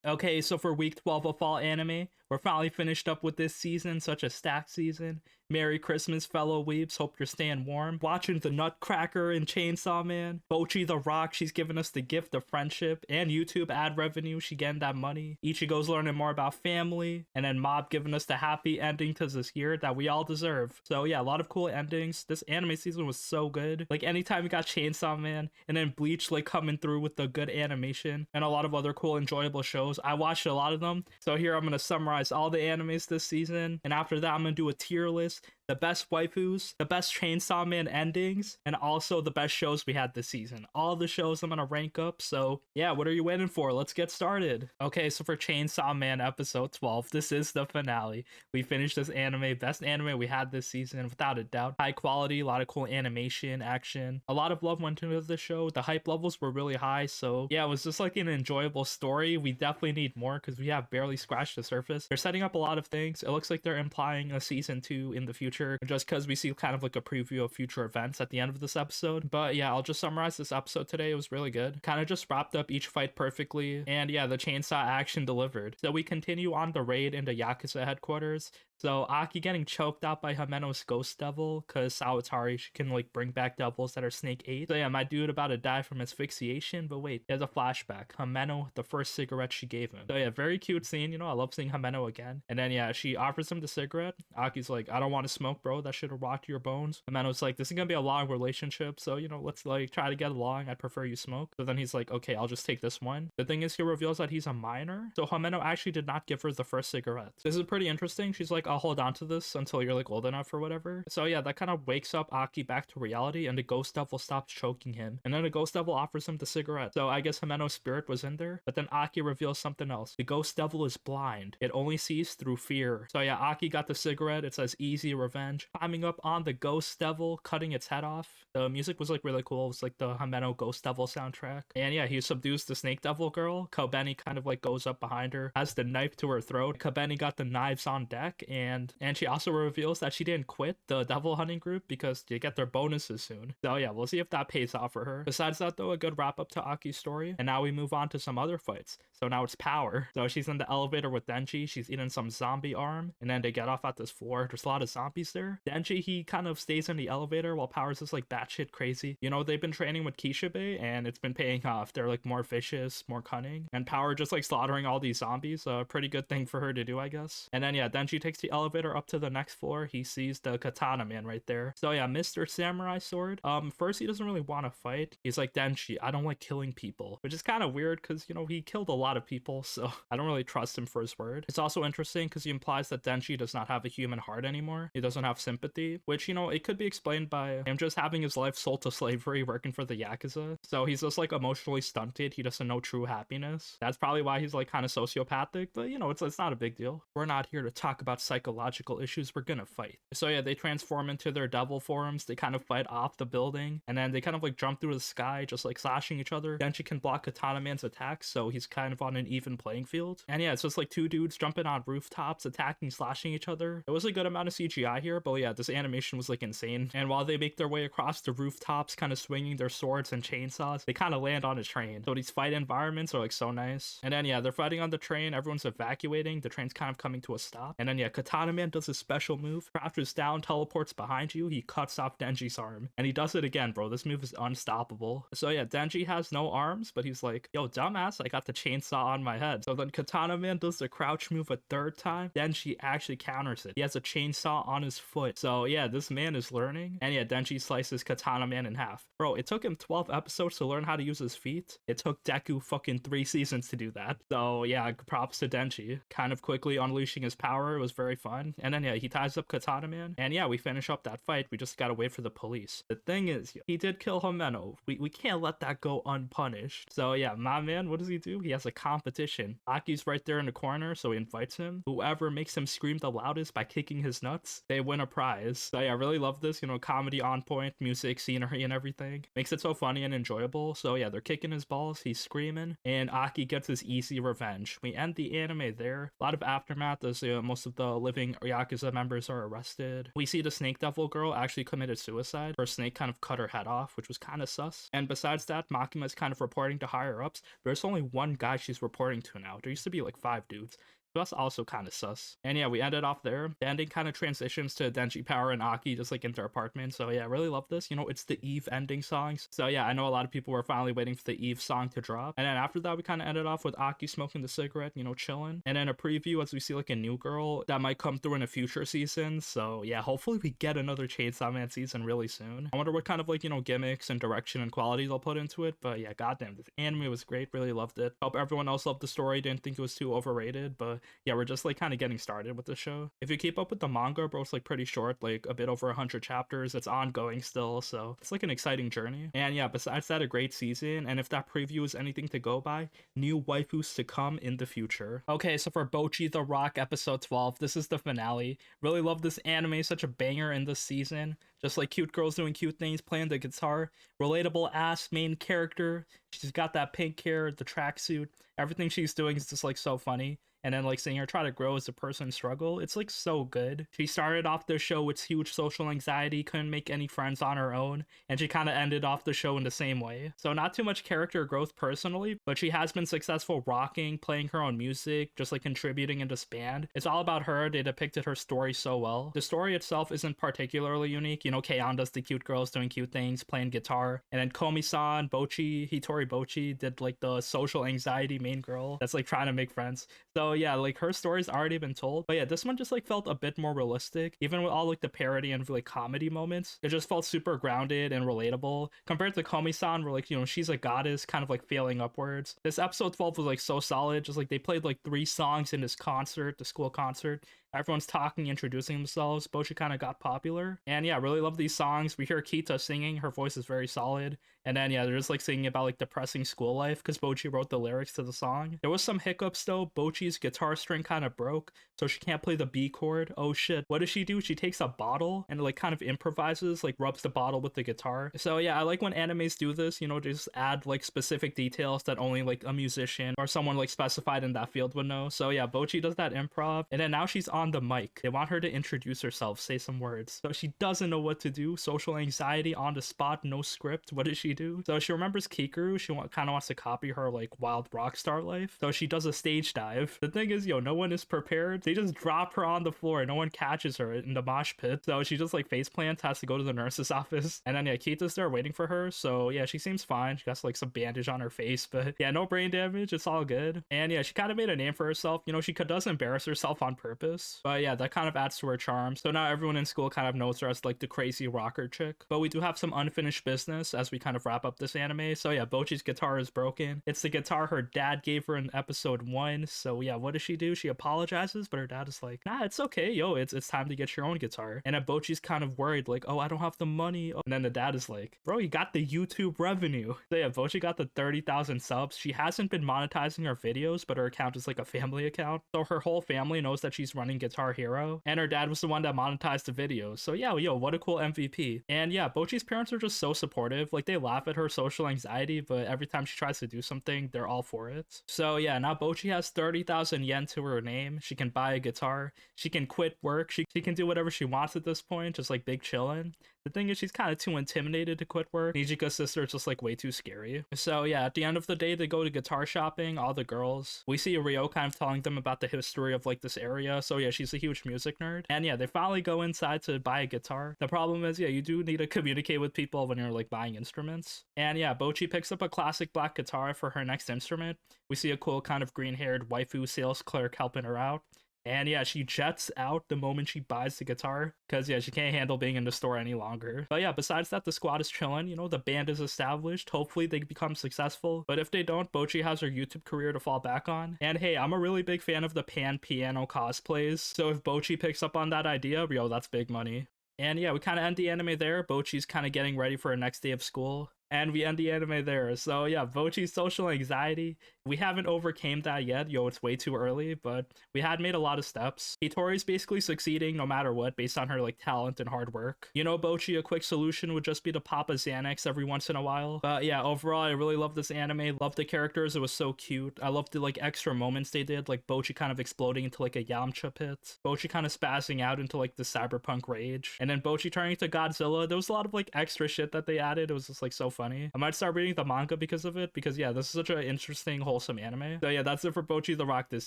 Okay, so for week 12 of fall anime, we're finally finished up with this season, such a stacked season. Merry Christmas, fellow weebs. Hope you're staying warm. Watching the Nutcracker and Chainsaw Man. Bocchi the Rock, she's giving us the gift of friendship and YouTube ad revenue. She getting that money. Ichigo's learning more about family. And then Mob giving us the happy ending to this year that we all deserve. So yeah, a lot of cool endings. This anime season was so good. Like anytime we got Chainsaw Man and then Bleach like coming through with the good animation and a lot of other cool enjoyable shows. I watched a lot of them. So here I'm going to summarize all the animes this season. And after that, I'm going to do a tier list. The best waifus, the best Chainsaw Man endings, and also the best shows we had this season. All the shows I'm gonna rank up, so yeah, what are you waiting for? Let's get started. Okay, so for Chainsaw Man episode 12, this is the finale. We finished this anime, best anime we had this season, without a doubt. High quality, a lot of cool animation, action. A lot of love went into the show. The hype levels were really high, so yeah, it was just like an enjoyable story. We definitely need more because we have barely scratched the surface. They're setting up a lot of things. It looks like they're implying a season 2 in the future, just because we see kind of like a preview of future events at the end of this episode. But yeah, I'll just summarize this episode today. It was really good. Kind of just wrapped up each fight perfectly, and yeah, the chainsaw action delivered. So we continue on the raid into Yakuza headquarters. So Aki getting choked out by Himeno's ghost devil, because Sawatari, she can like bring back devils that are Snake 8. So yeah, my dude about to die from asphyxiation, but wait, there's a flashback. Himeno, the first cigarette she gave him. So yeah, very cute scene, you know, I love seeing Himeno again. And then yeah, she offers him the cigarette. Aki's like, I don't want to smoke, bro, that should have rocked your bones. Himeno's like, this is gonna be a long relationship, so you know, let's like try to get along. I'd prefer you smoke. So then he's like, okay, I'll just take this one. The thing is, he reveals that he's a minor, so Himeno actually did not give her the first cigarette. This is pretty interesting. She's like, I'll hold on to this until you're like old enough or whatever. So yeah, that kind of wakes up Aki back to reality, and the ghost devil stops choking him, and then the ghost devil offers him the cigarette. So I guess Himeno's spirit was in there, but then Aki reveals something else. The ghost devil is blind. It only sees through fear. So yeah, Aki got the cigarette. It says easy revenge. Climbing up on the ghost devil, cutting its head off. The music was like really cool. It was like the Himeno ghost devil soundtrack. And yeah, he subdues the snake devil girl. Kobeni kind of like goes up behind her, has the knife to her throat. Kobeni got the knives on deck, and she also reveals that she didn't quit the devil hunting group because they get their bonuses soon. So yeah, we'll see if that pays off for her. Besides that though, a good wrap up to Aki's story. And now we move on to some other fights. So now it's Power. So she's in the elevator with Denji. She's eating some zombie arm, and then they get off at this floor. There's a lot of zombies there. Denji, he kind of stays in the elevator while Power's just like batshit crazy. You know, they've been training with Kishibe and it's been paying off. They're like more vicious, more cunning, and Power just like slaughtering all these zombies. A pretty good thing for her to do, I guess. And then yeah, Denji takes the elevator up to the next floor. He sees the Katana Man right there. So yeah, Mr. Samurai Sword. First he doesn't really want to fight. He's like, Denji, I don't like killing people, which is kind of weird because, you know, he killed a lot of people, so I don't really trust him for his word. It's also interesting because he implies that Denji does not have a human heart anymore. He doesn't have sympathy, which, you know, it could be explained by him just having his life sold to slavery working for the Yakuza. So he's just like emotionally stunted. He doesn't know true happiness. That's probably why he's like kind of sociopathic, but you know, it's not a big deal. We're not here to talk about psychological issues. We're gonna fight. So yeah, they transform into their devil forms. They kind of fight off the building, and then they kind of like jump through the sky, just like slashing each other. Denji can block Katana Man's attacks, so he's kind of on an even playing field. And yeah, it's just like two dudes jumping on rooftops, attacking, slashing each other. It was a good amount of CGI here, but yeah, this animation was like insane. And while they make their way across the rooftops, kind of swinging their swords and chainsaws, they kind of land on a train. So these fight environments are like so nice. And then yeah, they're fighting on the train. Everyone's evacuating. The train's kind of coming to a stop. And then yeah, Katana Man does a special move. Crouches down, teleports behind you. He cuts off Denji's arm. And he does it again, bro. This move is unstoppable. So yeah, Denji has no arms, but he's like, yo, dumbass, I got the chainsaw on my head. So then Katana Man does the crouch move a third time. Denji actually counters it. He has a chainsaw on his foot. So yeah, this man is learning. And yeah, Denji slices Katana Man in half. Bro, it took him 12 episodes to learn how to use his feet. It took Deku fucking 3 seasons to do that. So yeah, props to Denji. Kind of quickly unleashing his power. It was very fun. And then yeah, he ties up Katana Man. And yeah, we finish up that fight. We just gotta wait for the police. The thing is, he did kill Himeno. We can't let that go unpunished. So yeah, my man, what does he do? He has a competition. Aki's right there in the corner, so he invites him. Whoever makes him scream the loudest by kicking his nuts, they win a prize. So yeah, I really love this, you know, comedy on point, music, scenery, and everything. Makes it so funny and enjoyable. So yeah, they're kicking his balls, he's screaming, and Aki gets his easy revenge. We end the anime there. A lot of aftermath as most of the living Yakuza members are arrested. We see the Snake Devil girl actually committed suicide. Her snake kind of cut her head off, which was kind of sus. And besides that, Makima is kind of reporting to higher ups. There's only one guy she's reporting to now. There used to be like 5 dudes. So that's also kind of sus. And yeah, we ended off there. The ending kind of transitions to Denji Power and Aki just like in their apartment. So yeah, I really love this. You know, it's the Eve ending songs. So yeah, I know a lot of people were finally waiting for the Eve song to drop. And then after that, we kind of ended off with Aki smoking the cigarette, you know, chilling. And then a preview as we see like a new girl that might come through in a future season. So yeah, hopefully we get another Chainsaw Man season really soon. I wonder what kind of like, you know, gimmicks and direction and quality they'll put into it. But yeah, goddamn, this anime was great. Really loved it. Hope everyone else loved the story. Didn't think it was too overrated. But yeah, we're just like kind of getting started with the show. If you keep up with the manga, bro, it's like pretty short, like a bit over 100 chapters. It's ongoing still, so it's like an exciting journey. And yeah, besides that, a great season. And if that preview is anything to go by, new waifus to come in the future. Okay, so for Bocchi the Rock episode 12, this is the finale. Really love this anime, such a banger in this season. Just like cute girls doing cute things, playing the guitar. Relatable ass main character. She's got that pink hair, the tracksuit. Everything she's doing is just like so funny. And then like seeing her try to grow as a person struggle, it's like so good. She started off the show with huge social anxiety, couldn't make any friends on her own, and she kind of ended off the show in the same way. So not too much character growth personally, but she has been successful rocking, playing her own music, just like contributing in this band. It's all about her. They depicted her story so well. The story itself isn't particularly unique. You know, Keion does the cute girls doing cute things, playing guitar, and then Komi-san, Bocchi, Hitori Bocchi did like the social anxiety main girl that's like trying to make friends. So yeah, like her story's already been told, but yeah, this one just like felt a bit more realistic. Even with all like the parody and like comedy moments, it just felt super grounded and relatable compared to Komi-san, where like, you know, she's a goddess kind of like failing upwards. This episode 12 was like so solid. Just like they played like 3 songs in this concert, the school concert. Everyone's talking, introducing themselves. Bocchi kind of got popular. And yeah, really love these songs. We hear Kita singing. Her voice is very solid. And then yeah, they're just like singing about like depressing school life because Bocchi wrote the lyrics to the song. There was some hiccups though. Bocchi's guitar string kind of broke, so she can't play the B chord. Oh shit. What does she do? She takes a bottle and like kind of improvises, like rubs the bottle with the guitar. So yeah, I like when animes do this, you know, just add like specific details that only like a musician or someone like specified in that field would know. So yeah, Bocchi does that improv. And then now she's on the mic. They want her to introduce herself, say some words. So she doesn't know what to do. Social anxiety on the spot, no script. What does she do? So she remembers Kikuru. She kind of wants to copy her like wild rock star life. So she does a stage dive. The thing is, yo, no one is prepared. They just drop her on the floor. No one catches her in the mosh pit. So she just like face plants, has to go to the nurse's office. And then yeah, Kita's there waiting for her. So yeah, she seems fine. She got like some bandage on her face, but yeah, no brain damage. It's all good. And yeah, she kind of made a name for herself. You know, she does embarrass herself on purpose. But yeah, that kind of adds to her charm. So now everyone in school kind of knows her as like the crazy rocker chick. But we do have some unfinished business as we kind of wrap up this anime. So yeah, Bocchi's guitar is broken. It's the guitar her dad gave her in episode 1. So yeah, what does she do? She apologizes, but her dad is like, nah, it's okay, yo, it's time to get your own guitar. And then Bocchi's kind of worried, like, oh, I don't have the money. And then the dad is like, bro, you got the YouTube revenue. So yeah, Bocchi got the 30,000 subs. She hasn't been monetizing her videos, but her account is like a family account. So her whole family knows that she's running Guitar Hero. And her dad was the one that monetized the videos. So yeah, yo, what a cool MVP. And yeah, Bocchi's parents are just so supportive. Like they laugh at her social anxiety, but every time she tries to do something, they're all for it. So yeah, now Bocchi has 30,000 yen to her name. She can buy a guitar. She can quit work. She can do whatever she wants at this point, just like big chillin'. The thing is, she's kind of too intimidated to quit work. Nijika's sister is just like way too scary. So yeah, at the end of the day, they go to guitar shopping, all the girls. We see Ryo kind of telling them about the history of like this area. So yeah, she's a huge music nerd. And yeah, they finally go inside to buy a guitar. The problem is, yeah, you do need to communicate with people when you're like buying instruments. And yeah, Bocchi picks up a classic black guitar for her next instrument. We see a cool kind of green-haired waifu sales clerk helping her out. And yeah, she jets out the moment she buys the guitar because yeah, she can't handle being in the store any longer. But yeah, besides that, the squad is chilling. You know, the band is established. Hopefully they become successful. But if they don't, Bocchi has her YouTube career to fall back on. And hey, I'm a really big fan of the pan piano cosplays. So if Bocchi picks up on that idea, yo, that's big money. And yeah, we kind of end the anime there. Bocchi's kind of getting ready for her next day of school. And we end the anime there. So yeah, Bocchi's social anxiety, We haven't overcame that yet, yo, it's way too early, but we had made a lot of steps. Hitori's basically succeeding no matter what based on her like talent and hard work. You know, Bocchi, a quick solution would just be to pop a Xanax every once in a while. But yeah, overall, I really love this anime. Love the characters, it was so cute. I loved the like extra moments they did, like Bocchi kind of exploding into like a Yamcha pit, Bocchi kind of spazzing out into like the cyberpunk rage, and then Bocchi turning to Godzilla. There was a lot of like extra shit that they added. It was just like so funny. I might start reading the manga because of it, because yeah, this is such an interesting, wholesome anime. So yeah, that's it for Bocchi the Rock this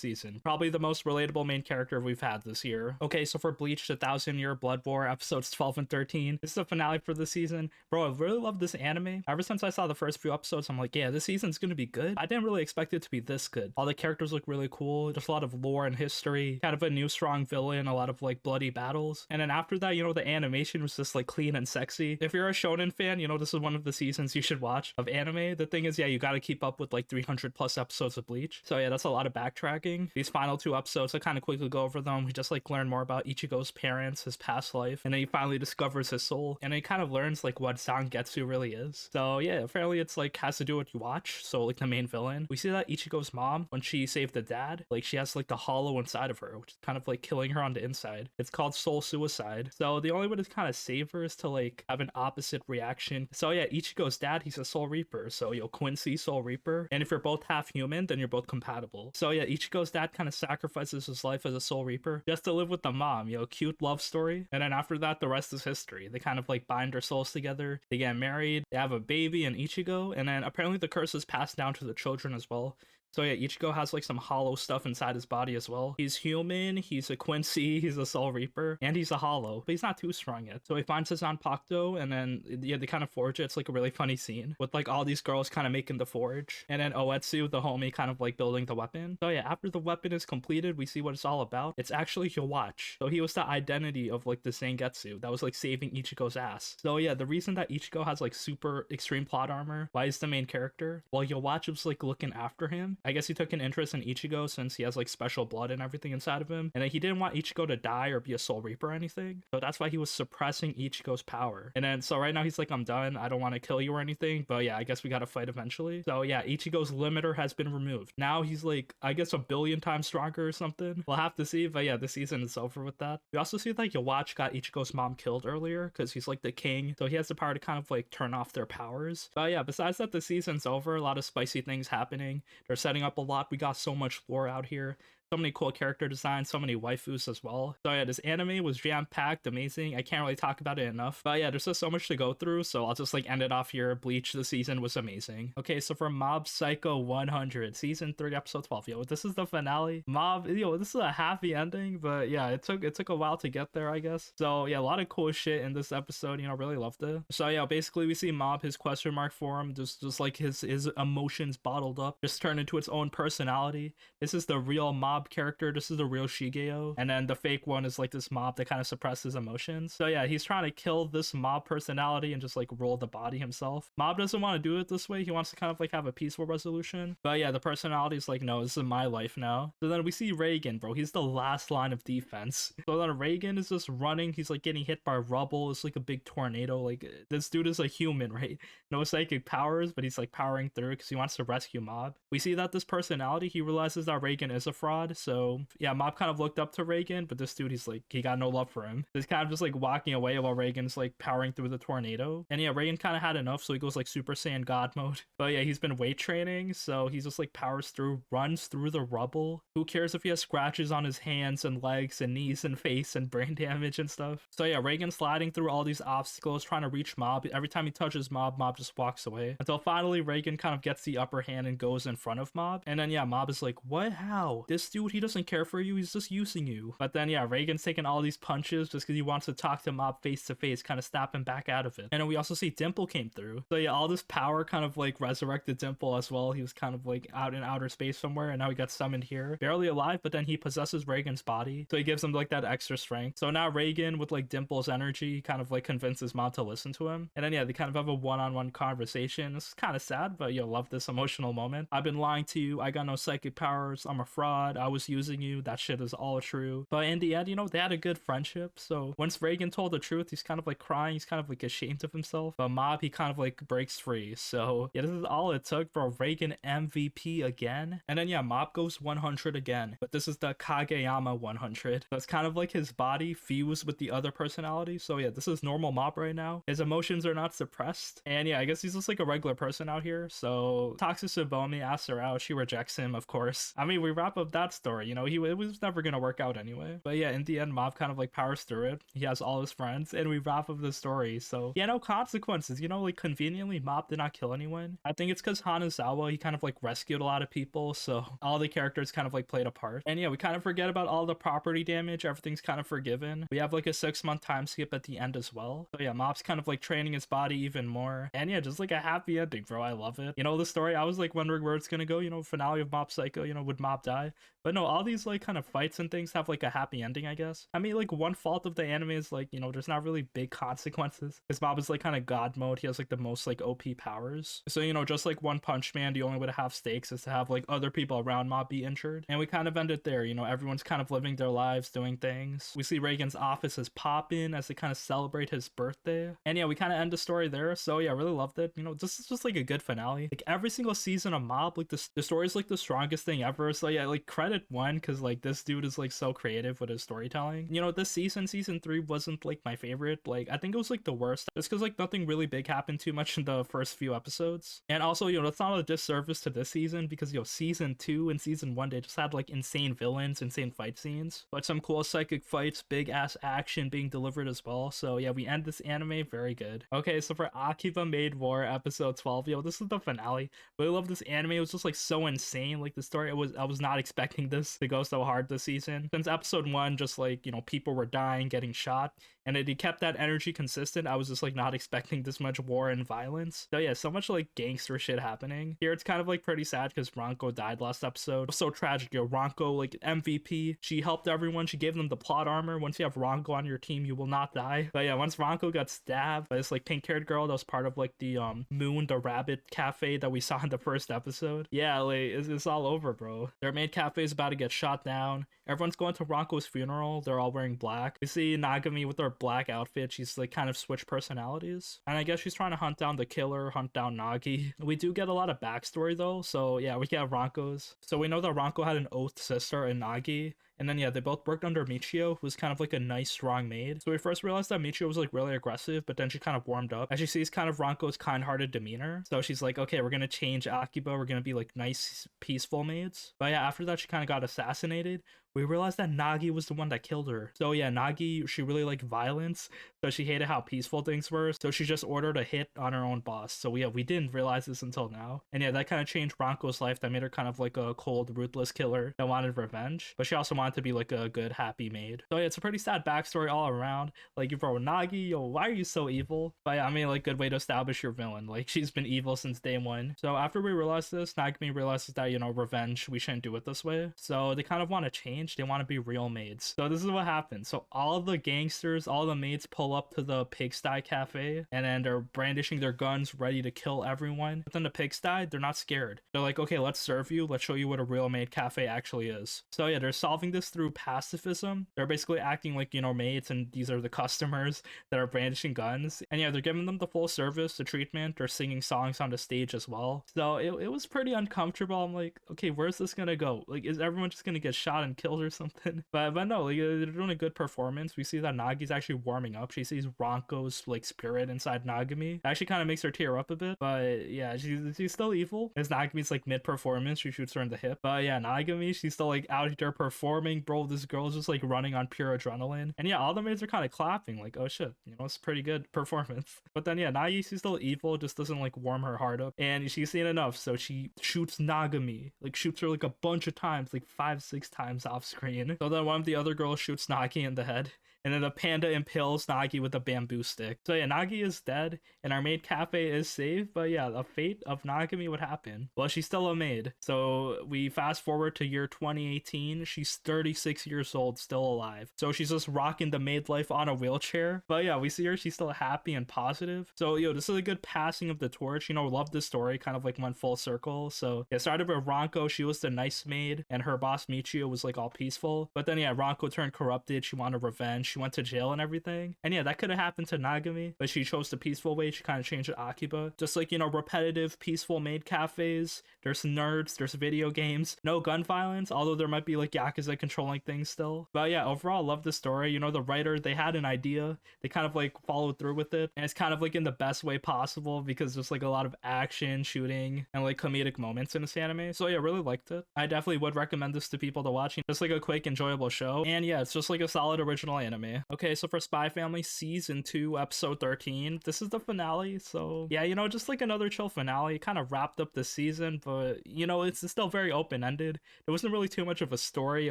season. Probably the most relatable main character we've had this year. Okay, so for Bleach, the 1,000-Year Blood War, episodes 12 and 13. This is the finale for the season. Bro, I really love this anime. Ever since I saw the first few episodes, I'm like, yeah, this season's gonna be good. I didn't really expect it to be this good. All the characters look really cool. There's a lot of lore and history, kind of a new strong villain, a lot of like bloody battles. And then after that, you know, the animation was just like clean and sexy. If you're a shonen fan, you know, this is one of the seasons you should watch of anime. The thing is, yeah, you gotta keep up with like 300 plus episodes of Bleach. So yeah, that's a lot of backtracking. These final 2 episodes, I kind of quickly go over them. We just like learn more about Ichigo's parents, his past life, and then he finally discovers his soul, and he kind of learns like what Zangetsu really is. So yeah, apparently it's like has to do what you watch. So like the main villain, we see that Ichigo's mom, when she saved the dad, like she has like the hollow inside of her, which is kind of like killing her on the inside. It's called soul suicide. So the only way to kind of save her is to like have an opposite reaction. So yeah, Ichigo's dad, he's a soul reaper. So yo, Quincy soul reaper, and if you're both half human, then you're both compatible. So yeah, Ichigo's dad kind of sacrifices his life as a soul reaper just to live with the mom. Yo, cute love story. And then after that, the rest is history. They kind of like bind their souls together, they get married, they have a baby in Ichigo, and then apparently the curse is passed down to the children as well. So yeah, Ichigo has like some hollow stuff inside his body as well. He's human, he's a Quincy, he's a Soul Reaper, and he's a hollow, but he's not too strong yet. So he finds his Zanpakuto, and then yeah, they kind of forge it. It's like a really funny scene with like all these girls kind of making the forge, and then Oetsu, the homie, kind of like building the weapon. So yeah, after the weapon is completed, we see what it's all about. It's actually Yowatch. So he was the identity of like the Zangetsu that was like saving Ichigo's ass. So yeah, the reason that Ichigo has like super extreme plot armor, why he's the main character, while Yowatch was like looking after him, I guess he took an interest in Ichigo since he has like special blood and everything inside of him, and then he didn't want Ichigo to die or be a Soul Reaper or anything, so that's why he was suppressing Ichigo's power. And then so right now he's like, I'm done, I don't want to kill you or anything, but yeah, I guess we gotta fight eventually. So yeah, Ichigo's limiter has been removed. Now he's like, I guess 1,000,000,000 times stronger or something. We'll have to see, but yeah, the season is over with that. We also see that Yowatch got Ichigo's mom killed earlier because he's like the king, so he has the power to kind of like turn off their powers. But yeah, besides that, the season's over. A lot of spicy things happening. They're setting up a lot. We got so much lore out here. So many cool character designs, so many waifus as well. So yeah, this anime was jam-packed, amazing. I can't really talk about it enough. But yeah, there's just so much to go through, so I'll just like end it off here. Bleach, the season was amazing. Okay, so for Mob Psycho 100, season 3, episode 12. Yo, this is the finale. Mob, yo, this is a happy ending, but yeah, it took a while to get there, I guess. So yeah, a lot of cool shit in this episode, you know, really loved it. So yeah, basically we see Mob, his question mark form, just like his emotions bottled up, just turned into its own personality. This is the real Mob character. This is the real Shigeo, and then the fake one is like this Mob that kind of suppresses emotions. So yeah, he's trying to kill this Mob personality and just like roll the body himself. Mob doesn't want to do it this way. He wants to kind of like have a peaceful resolution, but yeah, the personality is like, no, this is my life now. So then we see Reagan, bro. He's the last line of defense. So then Reagan is just running. He's like getting hit by rubble. It's like a big tornado. Like, this dude is a human, right? No psychic powers, but he's like powering through because he wants to rescue Mob. We see that this personality, he realizes that Reagan is a fraud. So yeah, Mob kind of looked up to Reagan, but this dude, he's like, he got no love for him. He's kind of just like walking away while Reagan's like powering through the tornado. And yeah, Reagan kind of had enough, so he goes like Super Saiyan God mode. But yeah, he's been weight training, so he's just like powers through, runs through the rubble. Who cares if he has scratches on his hands and legs and knees and face and brain damage and stuff? So yeah, Reagan's sliding through all these obstacles, trying to reach Mob. Every time he touches Mob, Mob just walks away. Until finally Reagan kind of gets the upper hand and goes in front of Mob. And then yeah, Mob is like, what? How? This dude, he doesn't care for you, he's just using you. But then yeah, Reagan's taking all these punches just because he wants to talk to Mob face to face, kind of snap him back out of it. And then we also see Dimple came through. So yeah, all this power kind of like resurrected Dimple as well. He was kind of like out in outer space somewhere, and now he got summoned here. Barely alive, but then he possesses Reagan's body, so he gives him like that extra strength. So now Reagan, with like Dimple's energy, kind of like convinces Mob to listen to him. And then yeah, they kind of have a one-on-one conversation. It's kind of sad, but yo, love this emotional moment. I've been lying to you. I got no psychic powers. I'm a fraud. I I was using you. That shit is all true. But in the end, you know, they had a good friendship. So once Reagan told the truth, he's kind of like crying. He's kind of like ashamed of himself. But Mob, he kind of like breaks free. So yeah, this is all it took for Reagan MVP again. And then yeah, Mob goes 100 again. But this is the Kageyama 100. So it's kind of like his body fused with the other personality. So yeah, this is normal Mob right now. His emotions are not suppressed. And yeah, I guess he's just like a regular person out here. So Toxic Sabomi asks her out. She rejects him, of course. I mean, we wrap up that story. You know, it was never gonna work out anyway. But yeah, in the end, Mob kind of like powers through it. He has all his friends, and we wrap up the story. So yeah, no consequences. You know, like conveniently, Mob did not kill anyone. I think it's because Hanazawa, he kind of like rescued a lot of people. So all the characters kind of like played a part. And yeah, we kind of forget about all the property damage. Everything's kind of forgiven. We have like a 6-month time skip at the end as well. So yeah, Mob's kind of like training his body even more. And yeah, just like a happy ending, bro. I love it. You know, the story, I was like wondering where it's gonna go. You know, finale of Mob Psycho, you know, would Mob die? But no, all these like kind of fights and things have like a happy ending, I guess. I mean, like one fault of the anime is like, you know, there's not really big consequences. Because Mob is like kind of god mode. He has like the most like OP powers. So, you know, just like One Punch Man, the only way to have stakes is to have like other people around Mob be injured. And we kind of end it there. You know, everyone's kind of living their lives, doing things. We see Reagan's office is popping as they kind of celebrate his birthday. And yeah, we kind of end the story there. So yeah, I really loved it. You know, this is just like a good finale. Like every single season of Mob, like the story is like the strongest thing ever. So yeah, like credit one, because like this dude is like so creative with his storytelling. You know, this season 3 wasn't like my favorite. Like I think it was like the worst, just because like nothing really big happened too much in the first few episodes. And also, you know, it's not a disservice to this season, because you know, season 2 and season 1, they just had like insane villains, insane fight scenes, but some cool psychic fights, big ass action being delivered as well. So yeah, we end this anime very good. Okay, so for Akiba Maid War episode 12, yo, this is the finale. Really love this anime. It was just like so insane. Like the story, I was not expecting this to go so hard this season. Since episode 1, just like, you know, people were dying, getting shot, and he kept that energy consistent. I was just like not expecting this much war and violence. So yeah, so much like gangster shit happening. Here it's kind of like pretty sad because Ranko died last episode. It was so tragic. Yo, Ranko, like MVP, she helped everyone. She gave them the plot armor. Once you have Ranko on your team, you will not die. But yeah, once Ranko got stabbed by this like pink-haired girl that was part of like the Moon the Rabbit cafe that we saw in the first episode. Yeah, like it's all over, bro. Their main cafe is about to get shot down. Everyone's going to Ranko's funeral. They're all wearing black. You see Nagami with her black outfit. She's like kind of switched personalities, and I guess she's trying to hunt down the killer, hunt down Nagi. We do get a lot of backstory though, so yeah, we get Ranko's. So we know that Ranko had an oath sister in Nagi. And then, yeah, they both worked under Michio, who was kind of like a nice, strong maid. So we first realized that Michio was like really aggressive, but then she kind of warmed up as she sees kind of Ranko's kind-hearted demeanor. So she's like, okay, we're going to change Akiba. We're going to be like nice, peaceful maids. But yeah, after that, she kind of got assassinated. We realized that Nagi was the one that killed her. So yeah, Nagi, she really liked violence, so she hated how peaceful things were, so she just ordered a hit on her own boss. So yeah, we didn't realize this until now. And yeah, that kind of changed Ranko's life. That made her kind of like a cold, ruthless killer that wanted revenge, but she also wanted to be like a good, happy maid. So yeah, it's a pretty sad backstory all around. Like, bro, Nagi, yo, why are you so evil? But yeah, I mean, like, good way to establish your villain. Like, she's been evil since day one. So after we realized this, Nagami realizes that, you know, revenge, we shouldn't do it this way. So they kind of want to change. They want to be real maids. So this is what happens. So all the gangsters, all the maids pull up to the pigsty cafe, and then they're brandishing their guns ready to kill everyone. But then the pigsty, they're not scared. They're like, okay, let's serve you. Let's show you what a real maid cafe actually is. So yeah, they're solving this through pacifism. They're basically acting like, you know, maids, and these are the customers that are brandishing guns. And yeah, they're giving them the full service, the treatment. They're singing songs on the stage as well. So it was pretty uncomfortable. I'm like, okay, where's this gonna go? Like, is everyone just gonna get shot and killed or something? But no, like, they're doing a good performance. We see that Nagi's actually warming up. She sees Ranko's like spirit inside Nagami. It actually kind of makes her tear up a bit. But yeah, she's still evil. As Nagami's like mid-performance, she shoots her in the hip. But yeah, Nagami, she's still like out there performing. Bro, this girl's just like running on pure adrenaline. And yeah, all the maids are kind of clapping, like, oh shit, you know, it's pretty good performance. But then yeah, Nagi, she's still evil, just doesn't like warm her heart up. And she's seen enough, so she shoots Nagami, like shoots her like a bunch of times, like 5-6 times off screen. So then one of the other girls shoots Nagi in the head. And then the panda impales Nagi with a bamboo stick. So yeah, Nagi is dead, and our maid cafe is safe, but yeah, the fate of Nagami would happen. Well, she's still a maid. So we fast forward to year 2018. She's 36 years old, still alive. So she's just rocking the maid life on a wheelchair. But yeah, we see her, she's still happy and positive. So yo, this is a good passing of the torch. You know, love this story, kind of like went full circle. So it started with Ranko, she was the nice maid, and her boss Michio was like all peaceful. But then yeah, Ranko turned corrupted, she wanted revenge, she went to jail and everything. And yeah, that could have happened to Nagami, but she chose the peaceful way. She kind of changed to Akiba. Just like, you know, repetitive, peaceful maid cafes. There's nerds, there's video games, no gun violence, although there might be like Yakuza controlling things still. But yeah, overall, love the story. You know, the writer, they had an idea, they kind of like followed through with it, and it's kind of like in the best way possible because there's like a lot of action, shooting, and like comedic moments in this anime. So yeah, really liked it. I definitely would recommend this to people to watch. Just like a quick, enjoyable show. And yeah, it's just like a solid original anime. Okay, so for Spy Family Season 2, Episode 13, this is the finale. So yeah, you know, just like another chill finale. It kind of wrapped up the season, but you know, it's still very open-ended. There wasn't really too much of a story. It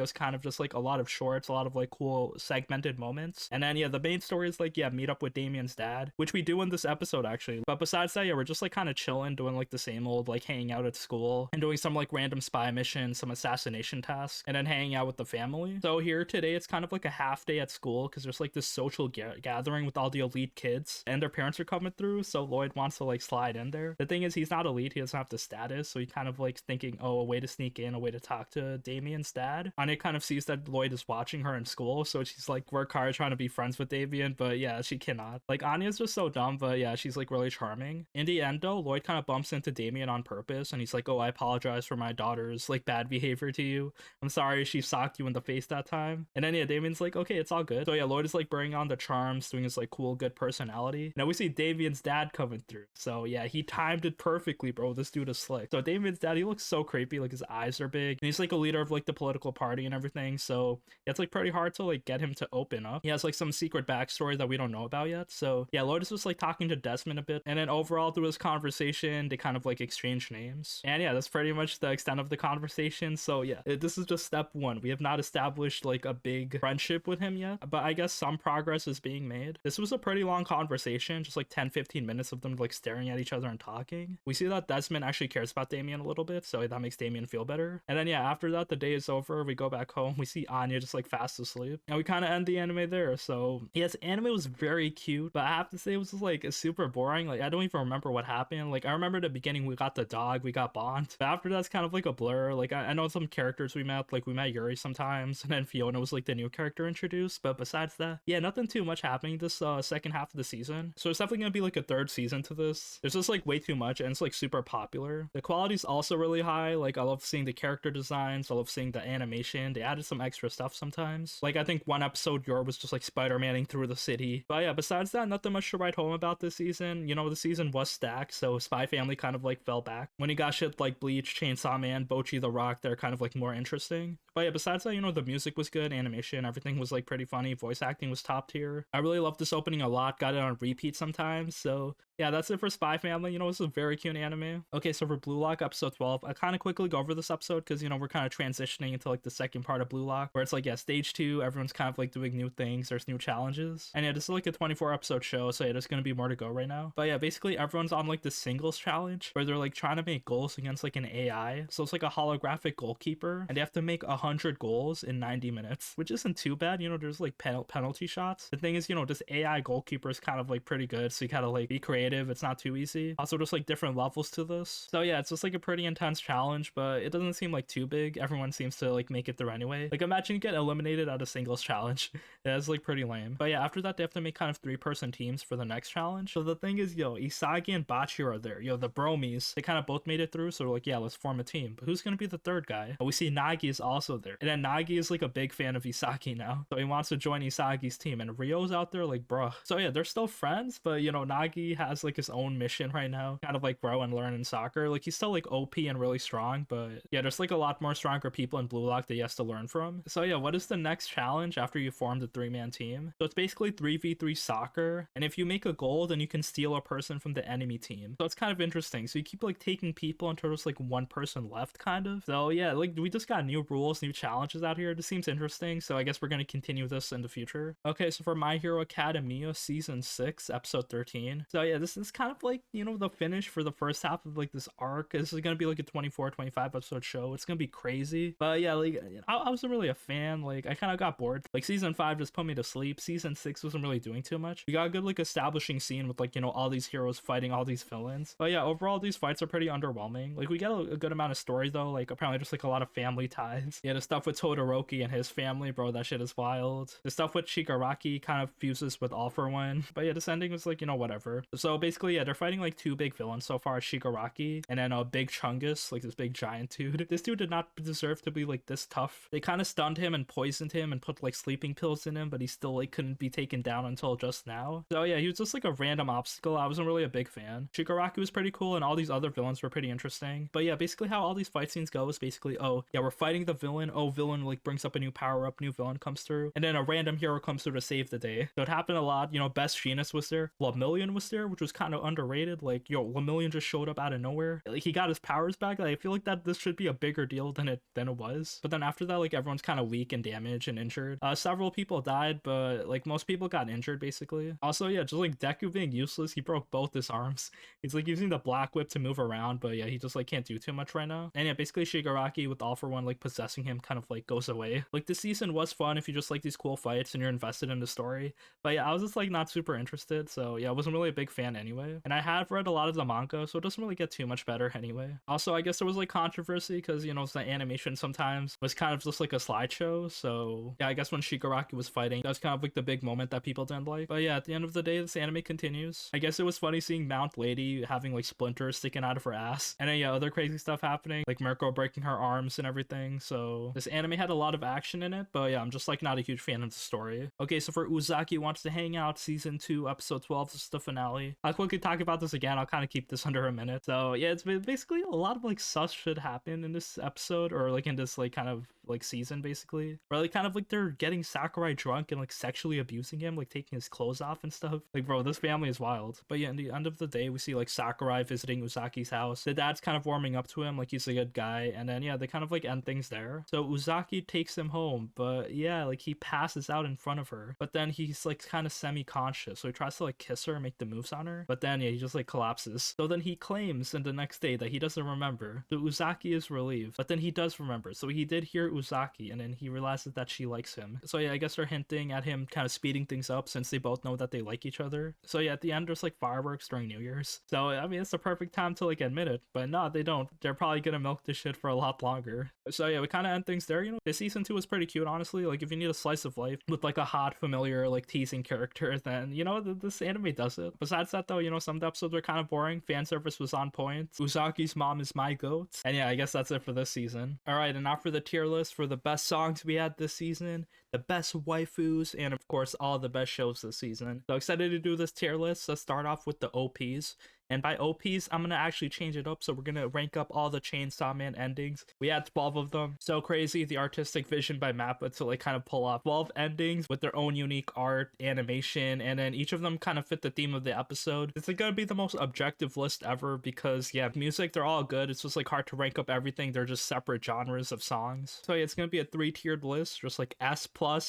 was kind of just like a lot of shorts, a lot of like cool segmented moments. And then yeah, the main story is like, yeah, meet up with Damien's dad, which we do in this episode actually. But besides that, yeah, we're just like kind of chilling, doing like the same old like hanging out at school and doing some like random spy missions, some assassination tasks, and then hanging out with the family. So here today, it's kind of like a half day at school because there's like this social gathering with all the elite kids and their parents are coming through. So Lloyd wants to like slide in there. The thing is, he's not elite, he doesn't have the status, so he kind of like thinking, oh, a way to sneak in, a way to talk to Damien's dad. Anya kind of sees that Lloyd is watching her in school, so she's like work hard trying to be friends with Damien, but yeah, she cannot. Like, Anya's just so dumb, but yeah, she's like really charming. In the end though, Lloyd kind of bumps into Damien on purpose, and he's like, oh, I apologize for my daughter's like bad behavior to you. I'm sorry she socked you in the face that time. And then yeah, Damien's like, okay, it's all good. So yeah, Lloyd is like bringing on the charms, doing his like cool, good personality. Now we see Damien's dad coming through. So yeah, he timed it perfectly, bro. This dude is slick. So Damien's dad, he looks so creepy, like his eyes are big, and he's like a leader of like the political party and everything. So yeah, it's like pretty hard to like get him to open up. He has like some secret backstory that we don't know about yet. So yeah, Lloyd is just like talking to Desmond a bit, and then overall through this conversation, they kind of like exchange names. And yeah, that's pretty much the extent of the conversation. So yeah, this is just step one. We have not established like a big friendship with him yet, but I guess some progress is being made. This was a pretty long conversation, just like 10-15 minutes of them like staring at each other and talking. We see that Desmond actually cares about Damien a little bit, so that makes Damien feel better. And then yeah, after that, the day is over, we go back home, we see Anya just like fast asleep, and we kind of end the anime there. So yes, anime was very cute, but I have to say it was just like super boring. Like, I don't even remember what happened. Like, I remember at the beginning we got the dog, we got Bond, but after that's kind of like a blur. Like, I know some characters we met, like we met Yuri sometimes, and then Fiona was like the new character introduced, but besides that, yeah, nothing too much happening this second half of the season. So it's definitely gonna be like a third season to this. There's just like way too much, and it's like super popular. The quality's also really high. Like, I love seeing the character designs, I love seeing the animation. They added some extra stuff sometimes. Like, I think one episode Yor was just like Spider-Maning through the city. But yeah, besides that, nothing much to write home about this season. You know, the season was stacked, so Spy Family kind of like fell back. When you got shit like Bleach, Chainsaw Man, Bocchi, The Rock, they're kind of like more interesting. But yeah, besides that, you know, the music was good, animation, everything was like pretty funny, voice acting was top tier. I really loved this opening a lot, got it on repeat sometimes. So yeah, that's it for Spy Family. You know, this is a very cute anime. Okay, so for Blue Lock episode 12, I kind of quickly go over this episode because, you know, we're kind of transitioning into like the second part of Blue Lock, where it's like, yeah, stage 2, everyone's kind of like doing new things, there's new challenges. And yeah, this is like a 24 episode show, so yeah, there's gonna be more to go right now. But yeah, basically everyone's on like the singles challenge where they're like trying to make goals against like an AI. So it's like a holographic goalkeeper, and they have to make 100 goals in 90 minutes, which isn't too bad. You know, there's like penalty shots. The thing is, you know, this AI goalkeeper is kind of like pretty good, so you gotta like be creative. It's not too easy. Also, just like different levels to this. So yeah, it's just like a pretty intense challenge, but it doesn't seem like too big. Everyone seems to like make it through anyway. Like, imagine you get eliminated at a singles challenge. That's like pretty lame. But yeah, after that, they have to make kind of 3-person teams for the next challenge. So the thing is, yo, Isagi and Bocchi are there. Yo, the bromies, they kind of both made it through, so they're like, yeah, let's form a team. But who's gonna be the third guy? But we see Nagi is also there, and then Nagi is like a big fan of Isagi now, so he wants to join Isagi's team, and Ryo's out there like, bruh. So yeah, they're still friends, but you know, Nagi has like his own mission right now, kind of like grow and learn in soccer. Like, he's still like OP and really strong, but yeah, there's like a lot more stronger people in Blue Lock that he has to learn from. So yeah, what is the next challenge after you form the 3-man team? So it's basically 3v3 soccer, and if you make a goal, then you can steal a person from the enemy team. So it's kind of interesting. So you keep like taking people until there's like one person left, kind of. So yeah, like we just got new rules, new challenges out here. This seems interesting, so I guess we're gonna continue this in the future. Okay, so for My Hero Academia season 6 episode 13. So yeah, this is kind of like, you know, the finish for the first half of like this arc. This is gonna be like a 24-25 episode show. It's gonna be crazy, but yeah, like I wasn't really a fan. Like I kind of got bored. Like season 5 just put me to sleep. Season 6 wasn't really doing too much. We got a good like establishing scene with like, you know, all these heroes fighting all these villains, but yeah, overall these fights are pretty underwhelming. Like we get a good amount of story though, like apparently just like a lot of family ties. Yeah, the stuff with Todoroki and his family, bro, that shit is wild. The stuff with Shigaraki kind of fuses with All For One, but yeah, this ending was like, you know, whatever. So basically, yeah, they're fighting like two big villains so far, Shigaraki and then a big Chungus, like this big giant dude. This dude did not deserve to be like this tough. They kind of stunned him and poisoned him and put like sleeping pills in him, but he still like couldn't be taken down until just now. So yeah, he was just like a random obstacle. I wasn't really a big fan. Shigaraki was pretty cool and all these other villains were pretty interesting. But yeah, basically how all these fight scenes go is basically, oh yeah, we're fighting the villain. Oh, villain like brings up a new power up, new villain comes through, and then a random hero comes through to save the day. So it happened a lot. You know, Best Sheenus was there. Lemillion was there, which was kind of underrated. Like, yo, Lemillion just showed up out of nowhere. Like he got his powers back. Like, I feel like that this should be a bigger deal than it was. But then after that, like everyone's kind of weak and damaged and injured. Several people died, but like most people got injured basically. Also, yeah, just like Deku being useless, he broke both his arms. He's like using the Black Whip to move around, but yeah, he just like can't do too much right now. And yeah, basically Shigaraki with All For One like possessing him kind of like goes away. Like this season was fun if you just like these cool fights and you're invested in the story. But yeah, I was just like not super interested. So yeah, I wasn't really a big fan anyway. And I have read a lot of the manga, so it doesn't really get too much better anyway. Also, I guess there was like controversy because, you know, the animation sometimes was kind of just like a slideshow. So yeah, I guess when Shigaraki was fighting, that was kind of like the big moment that people didn't like. But yeah, at the end of the day, this anime continues. I guess it was funny seeing Mount Lady having like splinters sticking out of her ass. And then yeah, other crazy stuff happening, like Mirko breaking her arms and everything. So this anime had a lot of action in it, but yeah, I'm just like not a huge fan of the story. Okay, so for Uzaki Wants to Hang Out season 2 episode 12, this is the finale. I'll quickly talk about this again. I'll kind of keep this under a minute. So yeah, it's basically a lot of like sus shit happen in this episode, or like in this like kind of like season basically, where like kind of like they're getting Sakurai drunk and like sexually abusing him, like taking his clothes off and stuff. Like bro, this family is wild. But yeah, in the end of the day, we see like Sakurai visiting Uzaki's house. The dad's kind of warming up to him, like he's a good guy, and then yeah, they kind of like end things there. So Uzaki takes him home, but yeah, like he passes out in front of her, but then he's like kind of semi-conscious, so he tries to like kiss her and make the moves on her, but then yeah, he just like collapses. So then he claims in the next day that he doesn't remember. So Uzaki is relieved, but then he does remember. So he did hear Uzaki, and then he realizes that she likes him. So yeah, I guess they're hinting at him kind of speeding things up since they both know that they like each other. So yeah, at the end there's like fireworks during New Year's. So I mean, it's the perfect time to like admit it, but no, they don't. They're probably gonna milk this shit for a lot longer. So yeah, we kind of end things there. You know, this season 2 was pretty cute, honestly. Like if you need a slice of life with like a hot, familiar, like teasing character, then you know this anime does it. Besides that though, you know, some of the episodes were kind of boring. Fan service was on point. Uzaki's mom is my goat. And yeah, I guess that's it for this season. All right, and now for the tier list for the best songs we had this season, the best waifus, and of course all the best shows this season. So excited to do this tier list. Let's start off with the OPs. And by OPs, I'm going to actually change it up. So we're going to rank up all the Chainsaw Man endings. We had 12 of them. So crazy, the artistic vision by Mappa to like kind of pull off 12 endings with their own unique art, animation, and then each of them kind of fit the theme of the episode. It's going to be the most objective list ever because yeah, music, they're all good. It's just like hard to rank up everything. They're just separate genres of songs. So yeah, it's going to be a 3-tiered list, just like S+,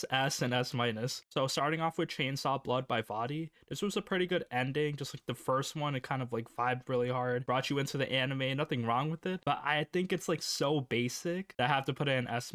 S, and S-. So starting off with Chainsaw Blood by Vadi. This was a pretty good ending. Just like the first one, it kind of like vibed really hard, brought you into the anime, nothing wrong with it, but I think it's like so basic that I have to put it in S-.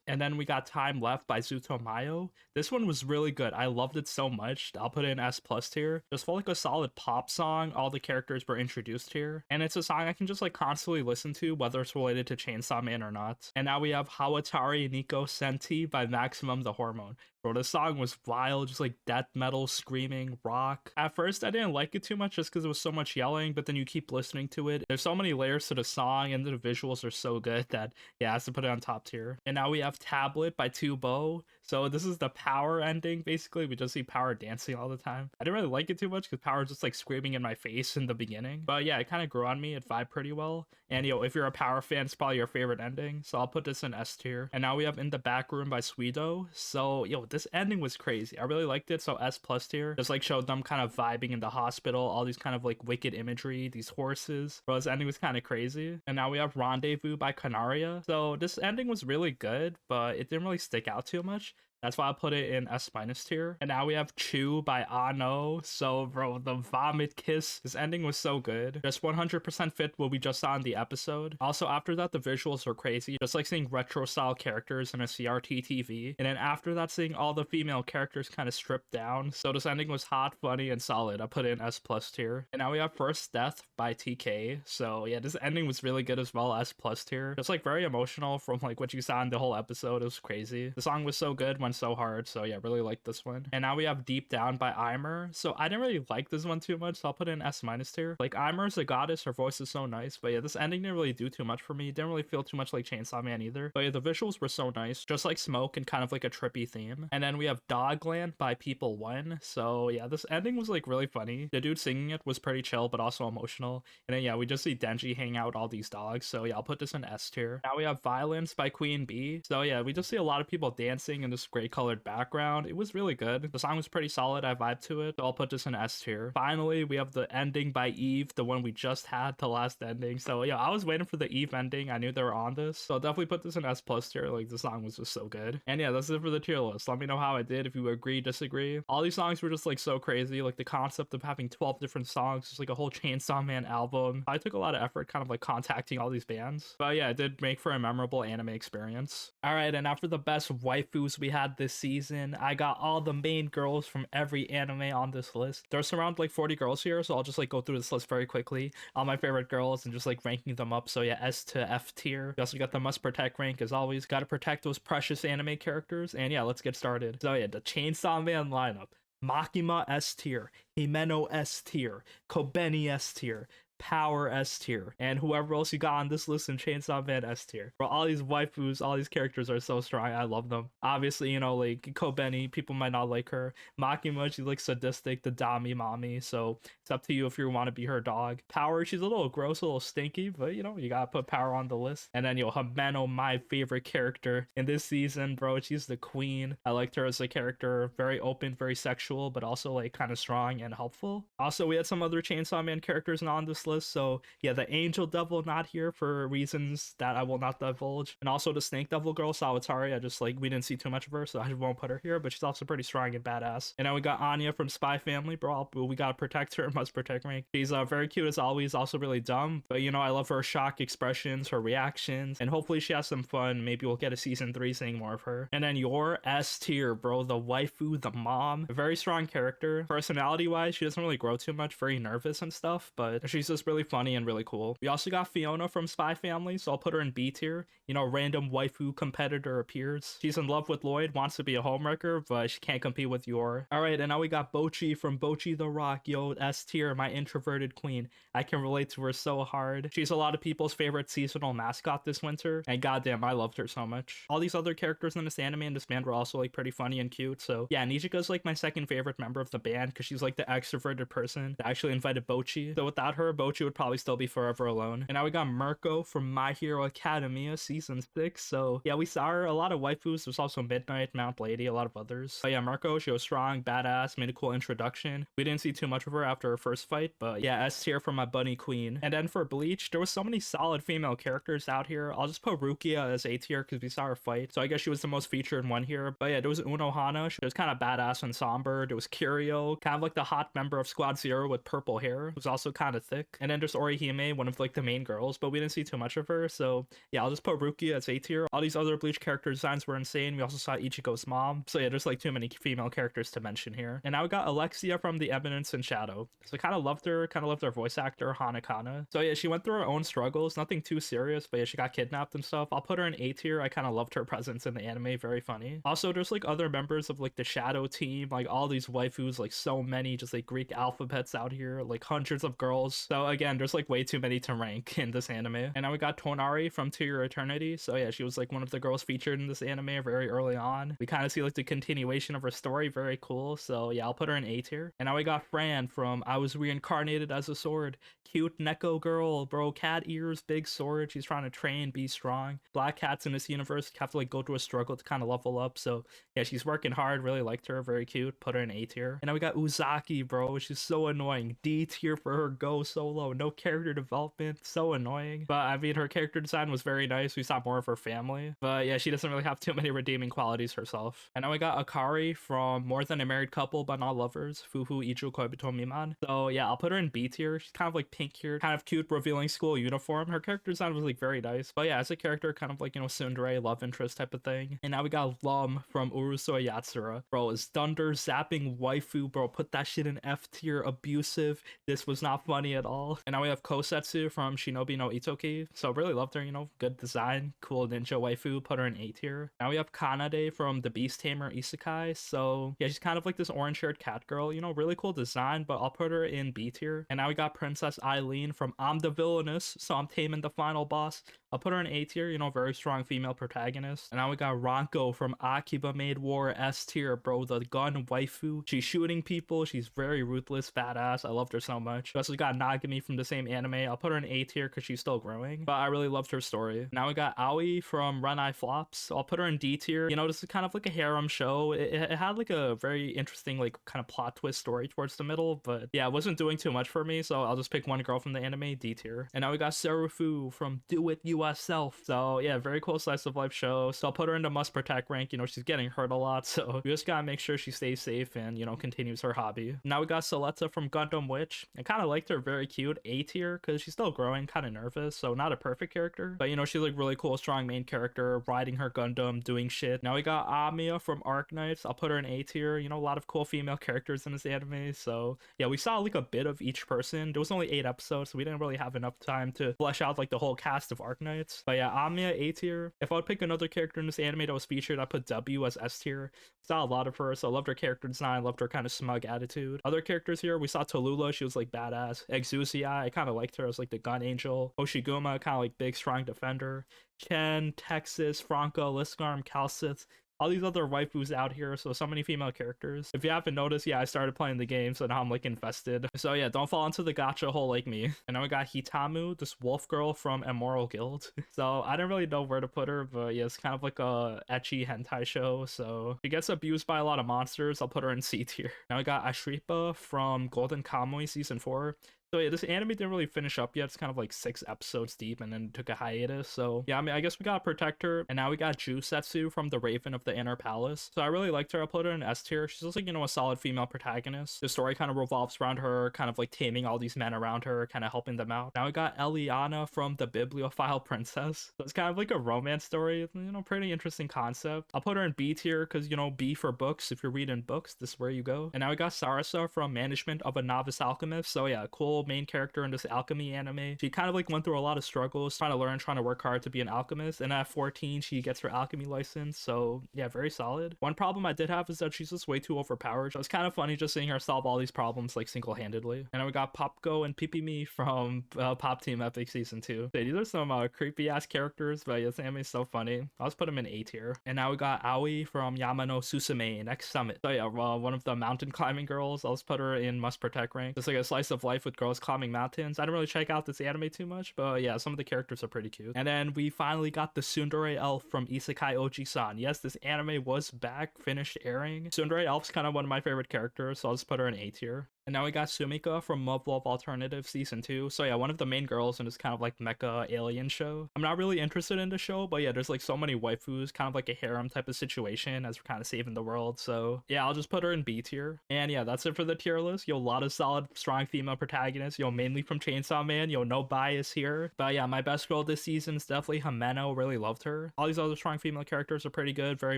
And then we got Time Left by Zutomayo. This one was really good. I loved it so much. I'll put it in S+ tier. Just felt like a solid pop song. All the characters were introduced here, and it's a song I can just like constantly listen to, whether it's related to Chainsaw Man or not. And now we have Hawatari Nico Senti by Maximum the Hormone. Bro, this song was wild, just like death metal, screaming, rock. At first, I didn't like it too much just because it was so much yelling, but then you keep listening to it. There's so many layers to the song, and the visuals are so good that, yeah, I have to put it on top tier. And now we have Tablet by Tubo. So this is the Power ending, basically. We just see Power dancing all the time. I didn't really like it too much because Power was just like screaming in my face in the beginning. But yeah, it kind of grew on me. It vibed pretty well. And yo, if you're a Power fan, it's probably your favorite ending. So I'll put this in S tier. And now we have In the Back Room by Suido. So yo, this ending was crazy. I really liked it. So S+ tier. Just like showed them kind of vibing in the hospital, all these kind of like wicked imagery, these horses. Bro, this ending was kind of crazy. And now we have Rendezvous by Canaria. So this ending was really good, but it didn't really stick out too much. That's why I put it in S minus tier. And now we have Chew by Ano. So bro, the vomit kiss, this ending was so good. Just 100% fit what we just saw in the episode. Also after that, the visuals were crazy. Just like seeing retro style characters in a CRT TV. And then after that, seeing all the female characters kind of stripped down. So this ending was hot, funny, and solid. I put it in S plus tier. And now we have First Death by TK. So yeah, this ending was really good as well, S plus tier. Just like very emotional from like what you saw in the whole episode. It was crazy. The song was so good, went so hard. So yeah, really like this one. And now we have Deep Down by Aimer. So I didn't really like this one too much, so I'll put it in S minus tier. Like Aimer's a goddess, her voice is so nice. But yeah, this ending didn't really do too much for me. Didn't really feel too much like Chainsaw Man either. But yeah, the visuals were so nice. Just like smoke and kind of like a trippy theme. And then we have Dogland by People One. So yeah, this ending was like really funny. The dude singing it was pretty chill, but also emotional. And then yeah, we just see Denji hang out with all these dogs. So yeah, I'll put this in S tier. Now we have Violence by Queen Bee. So yeah, we just see a lot of people dancing in this gray colored background. It was really good. The song was pretty solid. I vibe to it. So I'll put this in S tier. Finally, we have the ending by Eve, the one we just had, the last ending. So yeah, I was waiting for the Eve ending. I knew they were on this. So I'll definitely put this in S plus tier. Like the song was just so good. And yeah, that's it for the tier list. Let me know how I did, if you agree, disagree. All these songs were just like so crazy. Like the concept of having 12 different songs, just like a whole Chainsaw Man album. I took a lot of effort kind of like contacting all these bands. But yeah, it did make for a memorable anime experience. Alright, and after the best waifus we had this season, I got all the main girls from every anime on this list. There's around like 40 girls here, so I'll just like go through this list very quickly. All my favorite girls and just like ranking them up. So yeah, S to F tier. We also got the must protect rank as always. Gotta protect those precious anime characters. And yeah, let's get started. So yeah, the Chainsaw Man lineup. Makima S tier, Himeno S tier, Kobeni S tier, Power S tier, and whoever else you got on this list in Chainsaw Man S tier. Bro, all these waifus, all these characters are so strong. I love them. Obviously, you know, like Kobeni, people might not like her. Makima, she's like sadistic, the Dami mommy, so it's up to you if you want to be her dog. Power, she's a little gross, a little stinky, but you know, you gotta put Power on the list. And then Himeno, my favorite character in this season, bro. She's the queen. I liked her as a character, very open, very sexual, but also like kind of strong and helpful. Also, we had some other Chainsaw Man characters not on this list. So yeah, the Angel Devil not here for reasons that I will not divulge. And also the Snake Devil girl, Sawatari, I just like, we didn't see too much of her, so I won't put her here, but she's also pretty strong and badass. And then we got Anya from Spy Family, bro. We gotta protect her, must protect rank. She's very cute as always, also really dumb, but you know, I love her shock expressions, her reactions, and hopefully she has some fun. Maybe we'll get a season 3 seeing more of her. And then your S tier, bro, the waifu, the mom, a very strong character. Personality wise, she doesn't really grow too much, very nervous and stuff, but she's just really funny and really cool. We also got Fiona from Spy Family, so I'll put her in B tier. You know, random waifu competitor appears. She's in love with Lloyd, wants to be a homewrecker, but she can't compete with Yor. Alright, and now we got Bocchi from Bocchi the Rock. Yo, S tier, my introverted queen. I can relate to her so hard. She's a lot of people's favorite seasonal mascot this winter, and goddamn, I loved her so much. All these other characters in this anime and this band were also like pretty funny and cute, so yeah, Nijika's like my second favorite member of the band because she's like the extroverted person that actually invited Bocchi. So without her, Bocchi would probably still be forever alone. And now we got Mirko from My Hero Academia season 6. So yeah, we saw her, a lot of waifus. There's also Midnight, Mount Lady, a lot of others. But yeah, Mirko, she was strong, badass, made a cool introduction. We didn't see too much of her after her first fight, but yeah, S tier for my bunny queen. And then for Bleach, there was so many solid female characters out here. I'll just put Rukia as A tier because we saw her fight, so I guess she was the most featured one here. But yeah, there was Unohana. She was kind of badass and somber. There was Kirio, kind of like the hot member of Squad Zero with purple hair, who's also kind of thick. And then there's Orihime, one of like the main girls, but we didn't see too much of her, so yeah, I'll just put Rukia as A tier. All these other Bleach character designs were insane. We also saw Ichigo's mom, so yeah, there's like too many female characters to mention here. And now we got Alexia from The Eminence in Shadow. So kind of loved her voice actor, Hanakana. So yeah, she went through her own struggles, nothing too serious, but yeah, she got kidnapped and stuff. I'll put her in A tier. I kind of loved her presence in the anime, very funny. Also, there's like other members of like the Shadow team, like all these waifus, like so many just like Greek alphabets out here, like hundreds of girls. So again, there's like way too many to rank in this anime. And now we got Tonari from To Your Eternity. So yeah, she was like one of the girls featured in this anime very early on. We kind of see like the continuation of her story, very cool. So yeah, I'll put her in A tier. And now we got Fran from I Was Reincarnated as a Sword. Cute Neko girl, bro, cat ears, big sword. She's trying to train, be strong. Black cats in this universe have to like go through a struggle to kind of level up. So yeah, she's working hard, really liked her, very cute. Put her in A tier. And now we got Uzaki, bro, which is so annoying. D tier for her go so solo, no character development, so annoying. But I mean, her character design was very nice. We saw more of her family. But yeah, she doesn't really have too many redeeming qualities herself. And now we got Akari from More Than a Married Couple But Not Lovers, Fufu Ichu Koibito Miman. So yeah, I'll put her in B tier. She's kind of like pink here, kind of cute, revealing school uniform. Her character design was like very nice. But yeah, as a character, kind of like, you know, tsundere, love interest type of thing. And now we got Lum from Urusei Yatsura. Bro, is thunder zapping waifu, bro. Put that shit in F tier, abusive. This was not funny at all. And now we have Kosetsu from Shinobi no Itoki. So really loved her, you know, good design, cool ninja waifu, put her in A tier. Now we have Kanade from The Beast Tamer Isekai. So yeah, she's kind of like this orange haired cat girl, you know, really cool design, but I'll put her in B tier. And now we got Princess Eileen from I'm the Villainous, so I'm taming the final boss. I'll put her in A tier, you know, very strong female protagonist. And now we got Ranko from Akiba Maid War S tier, bro, the gun waifu. She's shooting people, she's very ruthless, badass. I loved her so much. We also got Nagami from the same anime. I'll put her in A tier because she's still growing, but I really loved her story. Now we got Aoi from Run Eye Flops. So I'll put her in D tier. You know, this is kind of like a harem show. It had like a very interesting, like, kind of plot twist story towards the middle, but yeah, it wasn't doing too much for me, so I'll just pick one girl from the anime, D tier. And now we got Serufu from Do It US Self. So yeah, very cool slice of life show. So I'll put her into must protect rank. You know, she's getting hurt a lot, so we just gotta make sure she stays safe and, you know, continues her hobby. Now we got Soleta from Gundam Witch. I kind of liked her, very cute, A tier, because she's still growing, kind of nervous, so not a perfect character, but you know, she's like really cool, strong main character, riding her Gundam, doing shit. Now we got Amiya from Arknights. I'll put her in A tier. You know, a lot of cool female characters in this anime, so yeah, we saw like a bit of each person. There was only 8 episodes, so we didn't really have enough time to flesh out like the whole cast of Arknights. But yeah, Amiya A tier. If I would pick another character in this anime that was featured, I'd put W as S tier. Saw a lot of her, so I loved her character design, loved her kind of smug attitude. Other characters here, we saw Tallulah, she was like badass. Exusia, I kind of liked her as like the gun angel. Hoshiguma, kind of like big strong defender. Chen, Texas, Franco, Liskarm, Calcith, all these other waifus out here, so many female characters. If you haven't noticed, yeah, I started playing the game, so now I'm like invested. So yeah, don't fall into the gacha hole like me. And now we got Hitamu, this wolf girl from Immoral Guild. So I didn't really know where to put her, but yeah, it's kind of like a ecchi hentai show, so she gets abused by a lot of monsters. I'll put her in C tier. Now we got Ashripa from Golden Kamuy season 4. So yeah, this anime didn't really finish up yet. It's kind of like 6 episodes deep and then took a hiatus. So yeah, I mean, I guess we gotta protect her. And now we got Jusetsu from The Raven of the Inner Palace. So I really liked her. I'll put her in S tier. She's just like, you know, a solid female protagonist. The story kind of revolves around her, kind of like taming all these men around her, kind of helping them out. Now we got Eliana from The Bibliophile Princess. So it's kind of like a romance story, you know, pretty interesting concept. I'll put her in B tier because, you know, B for books. If you're reading books, this is where you go. And now we got Sarasa from Management of a Novice Alchemist. So yeah, cool main character in this alchemy anime. She kind of like went through a lot of struggles trying to learn, trying to work hard to be an alchemist, and at 14 she gets her alchemy license. So yeah, very solid. One problem I did have is that she's just way too overpowered. So it's kind of funny just seeing her solve all these problems like single-handedly. And then we got Popko and Pipimi from Pop Team Epic season 2. So these are some creepy ass characters, but yeah, this anime is so funny. I'll just put them in A tier. And now we got Aoi from Yamano Susume Next Summit. So yeah, one of the mountain climbing girls. I'll just put her in must protect rank. It's like a slice of life with girls climbing mountains. I didn't really check out this anime too much, but yeah, some of the characters are pretty cute. And then we finally got the Tsundere Elf from Isekai Oji-san. Yes, this anime was back, finished airing. Tsundere Elf's kind of one of my favorite characters, so I'll just put her in A tier. And now we got Sumika from Love Love Alternative season 2. So yeah, one of the main girls in this kind of like mecha alien show. I'm not really interested in the show, but yeah, there's like so many waifus, kind of like a harem type of situation as we're kind of saving the world. So yeah, I'll just put her in B tier. And yeah, that's it for the tier list. Yo, a lot of solid, strong female protagonists. Yo, mainly from Chainsaw Man. Yo, no bias here. But yeah, my best girl this season is definitely Himeno. Really loved her. All these other strong female characters are pretty good, very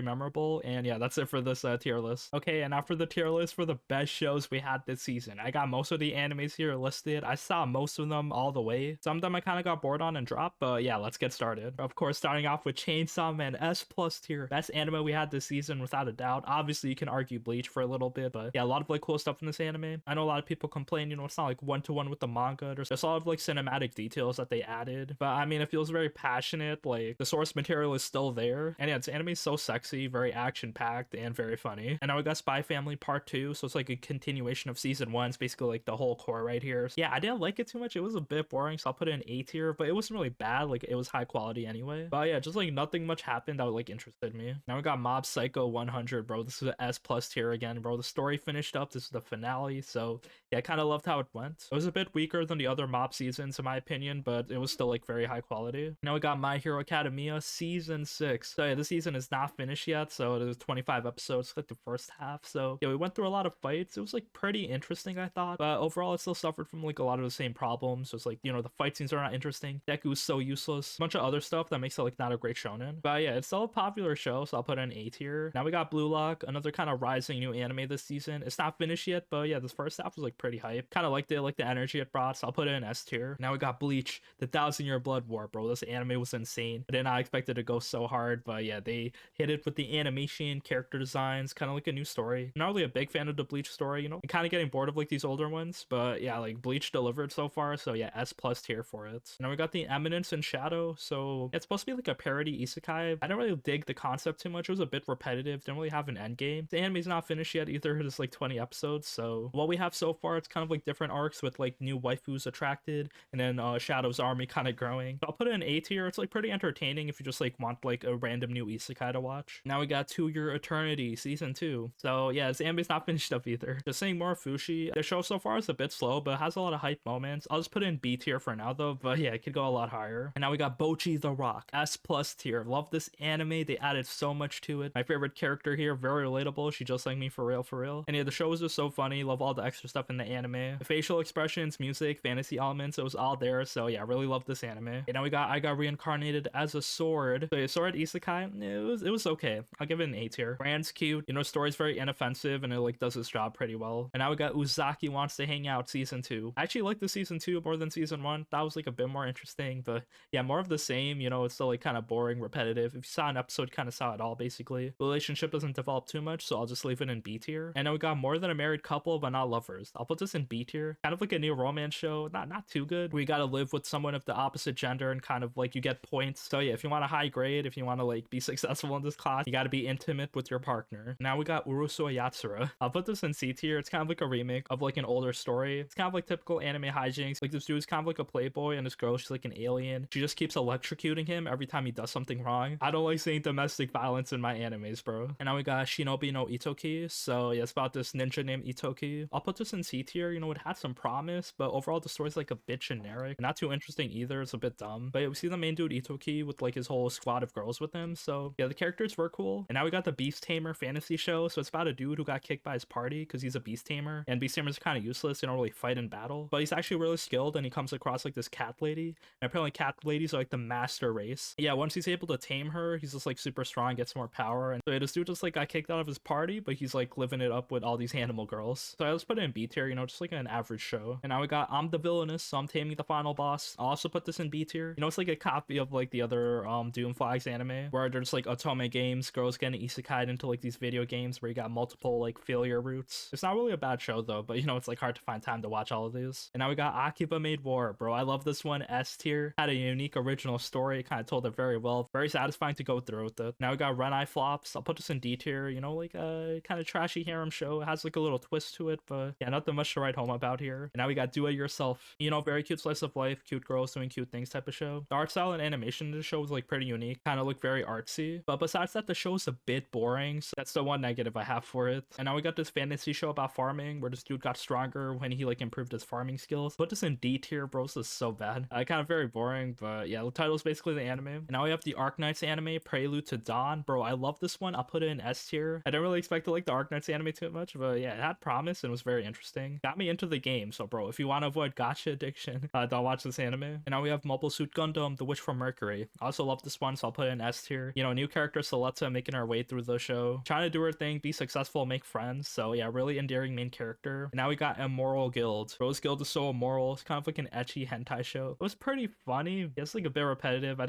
memorable. And yeah, that's it for this tier list. Okay, and after the tier list for the best shows we had this season, I got most of the animes here listed. I saw most of them all the way. Some of them I kind of got bored on and dropped, but yeah, let's get started. Of course, starting off with Chainsaw Man S+ tier. Best anime we had this season, without a doubt. Obviously, you can argue Bleach for a little bit, but yeah, a lot of like cool stuff in this anime. I know a lot of people complain, you know, it's not like one-to-one with the manga. There's a lot of like cinematic details that they added, but I mean, it feels very passionate. Like the source material is still there, and yeah, this anime is so sexy, very action-packed, and very funny. And now we got Spy Family Part 2, so it's like a continuation of season season 1. It's basically like the whole core right here. So, yeah, I didn't like it too much. It was a bit boring, so I'll put it in A tier, but it wasn't really bad. Like, it was high quality anyway. But yeah, just like nothing much happened that like interested me. Now we got Mob Psycho 100, bro. This is an S plus tier again, bro. The story finished up. This is the finale, so yeah, I kind of loved how it went. It was a bit weaker than the other Mob seasons in my opinion, but it was still like very high quality. Now we got My Hero Academia season 6. So yeah, this season is not finished yet, so it was 25 episodes, like the first half. So yeah, we went through a lot of fights. It was like pretty interesting, I thought, but overall it still suffered from like a lot of the same problems. So it's like, you know, the fight scenes are not interesting. Deku's so useless. A bunch of other stuff that makes it like not a great shonen. But yeah, it's still a popular show, so I'll put it in A tier. Now we got Blue Lock, another kind of rising new anime this season. It's not finished yet, but yeah, this first half was like pretty hype. Kind of liked it, like the energy it brought, so I'll put it in S tier. Now we got Bleach, the 1,000-Year Blood War, bro. This anime was insane. I did not expect it to go so hard, but yeah, they hit it with the animation, character designs, kind of like a new story. I'm not really a big fan of the Bleach story, you know. I'm kind of getting bored of like these older ones, but yeah, like Bleach delivered so far, so yeah, S plus tier for it. Now we got the Eminence in Shadow, so it's supposed to be like a parody isekai. I don't really dig the concept too much. It was a bit repetitive, didn't really have an end game. The anime's not finished yet either. It's like 20 episodes, so what we have so far, it's kind of like different arcs with like new waifus attracted, and then Shadow's army kind of growing. I'll put it in A tier. It's like pretty entertaining if you just like want like a random new isekai to watch. Now we got To Your Eternity season 2. So yeah, this anime's not finished up either. Just saying more Fushi. The show so far is a bit slow, but it has a lot of hype moments. I'll just put it in B tier for now though, but yeah, it could go a lot higher. And now we got Bocchi the Rock, S plus tier. Love this anime. They added so much to it. My favorite character here, very relatable. She just like me for real, for real. And yeah, the show was just so funny. Love all the extra stuff in the anime. The facial expressions, music, fantasy elements, it was all there. So yeah, really love this anime. And now I got reincarnated as a sword. So yeah, sword isekai, it was okay. I'll give it an A tier. Brand's cute. You know, story's very inoffensive and it like does its job pretty well. And now we got Uzaki Wants to Hang Out season 2. I actually like the season 2 more than season 1. That was like a bit more interesting, but yeah, more of the same. You know, it's still like kind of boring, repetitive. If you saw an episode, kind of saw it all basically. The relationship doesn't develop too much, so I'll just leave it in B tier. And now we got More Than a Married Couple but Not Lovers. I'll put this in B tier. Kind of like a new romance show. Not too good. We gotta live with someone of the opposite gender and kind of like you get points. So yeah, if you want a high grade, if you want to like be successful in this class, you gotta be intimate with your partner. Now we got Urusou Yatsura. I'll put this in C tier. It's kind of like a remake of like an older story. It's kind of like typical anime hijinks. Like this dude's kind of like a playboy and this girl, she's like an alien. She just keeps electrocuting him every time he does something wrong. I don't like seeing domestic violence in my animes, bro. And now we got Shinobi no Itoki. So yeah, it's about this ninja named Itoki. I'll put this in C tier. You know, it had some promise, but overall the story's like a bit generic. Not too interesting either. It's a bit dumb. But yeah, we see the main dude Itoki with like his whole squad of girls with him. So yeah, the characters were cool. And now we got the Beast Tamer fantasy show. So it's about a dude who got kicked by his party because he's a Beast Tamer. And Beast Tamers are kind of useless. They don't really fight in battle. But he's actually really skilled and he comes across like this cat lady. And apparently cat ladies are like the master race. Yeah, once he's able to tame her, he's just like super strong, gets more power. And so yeah, this dude just like got kicked out of his party, but he's like living it up with all these animal girls. So I just put it in B tier, you know, just like an average show. And now we got I'm the Villainous, so I'm taming the final boss. I'll also put this in B tier. You know, it's like a copy of like the other Doom Flags anime where there's like otome games, girls getting isekai'd into like these video games where you got multiple like failure routes. It's not really a bad show though, but you know, it's like hard to find time to watch all of these. And now we got Akiba Maid War, bro. I love this one. S tier. Had a unique original story, kind of told it very well. Very satisfying to go through with it. Now we got Run Eye Flops. I'll put this in D tier. You know, like a kind of trashy harem show. It has like a little twist to it, but yeah, nothing much to write home about here. And now we got Do It Yourself. You know, very cute slice of life, cute girls doing cute things type of show. The art style and animation of the show was like pretty unique. Kind of look very artsy. But besides that, the show is a bit boring. So that's the one negative I have for it. And now we got this fantasy show about farming where this dude got stronger when he like improved his farming skills. Put this in D tier, bro. This is so bad. Kind of very boring, but yeah, the title is basically the anime. And now we have the Arknights anime, Prelude to Dawn. Bro, I love this one. I'll put it in S tier. I didn't really expect to like the Arknights anime too much, but yeah, it had promise and was very interesting. Got me into the game. So bro, if you want to avoid gacha addiction, don't watch this anime. And now we have Mobile Suit Gundam, The Witch from Mercury. I also love this one, so I'll put it in S tier. You know, new character Soleta making her way through the show, trying to do her thing, be successful, make friends. So yeah, really endearing main character. And now we got Immoral Guild. Rose Guild is so immoral. It's kind of like an ecchi hentai show. It was pretty funny. It's like a bit repetitive. I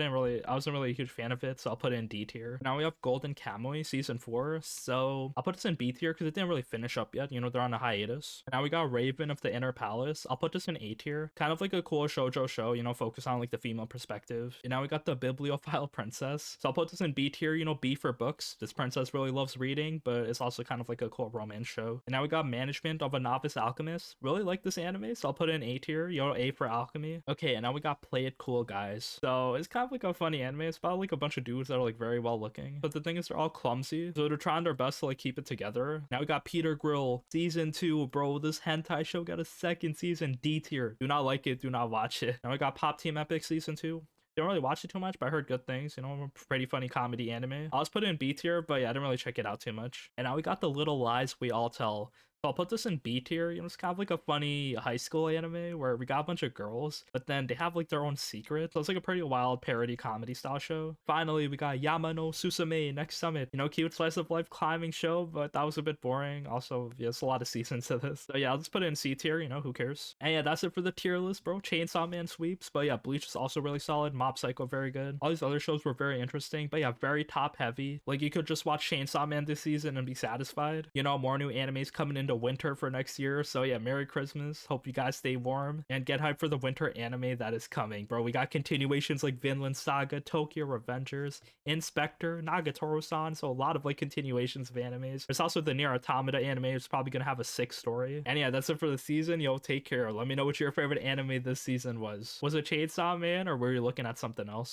wasn't really a huge fan of it, so I'll put it in D tier. Now we have Golden Kamuy season 4. So I'll put this in B tier because it didn't really finish up yet. You know, they're on a hiatus. And now we got Raven of the Inner Palace. I'll put this in A tier. Kind of like a cool shoujo show, you know, focus on like the female perspective. And now we got the Bibliophile Princess. So I'll put this in B tier, you know, B for books. This princess really loves reading, but it's also kind of like a cool romance show. And now we got Management of a novice alchemist. Really like this anime, so I'll put it in A tier. A for alchemy. Okay, and now we got Play It Cool, guys. So it's kind of like a funny anime. It's about like a bunch of dudes that are like very well looking, but the thing is they're all clumsy, so they're trying their best to like keep it together. Now we got Peter Grill season 2, bro. This hentai show got a second season. D tier. Do not like it, do not watch it. Now we got Pop Team Epic season 2. Don't really watch it too much, but I heard good things. Pretty funny comedy anime. I'll just put it in B tier, but yeah, I didn't really check it out too much. And now we got The Little Lies We All Tell. So I'll put this in B tier. It's kind of like a funny high school anime where we got a bunch of girls, but then they have like their own secret. So it's like a pretty wild parody comedy style show. Finally, we got Yamano Susume Next Summit. Cute slice of life climbing show, but that was a bit boring. Also, yeah, it's a lot of seasons to this. So yeah, I'll just put it in C tier. Who cares? And yeah, that's it for the tier list, bro. Chainsaw Man sweeps. But yeah, Bleach is also really solid. Mob Psycho, very good. All these other shows were very interesting, but yeah, very top heavy. Like you could just watch Chainsaw Man this season and be satisfied. More new animes coming into winter for next year. So yeah, Merry Christmas. Hope you guys stay warm and get hyped for the winter anime that is coming, bro. We got continuations like Vinland Saga, Tokyo Revengers, Inspector, Nagatoro-san. So a lot of like continuations of animes. There's also the Nier Automata anime. It's probably gonna have a 6th story. And yeah, that's it for the season. Take care. Let me know what your favorite anime this season was. Was it Chainsaw Man or were you looking at something else?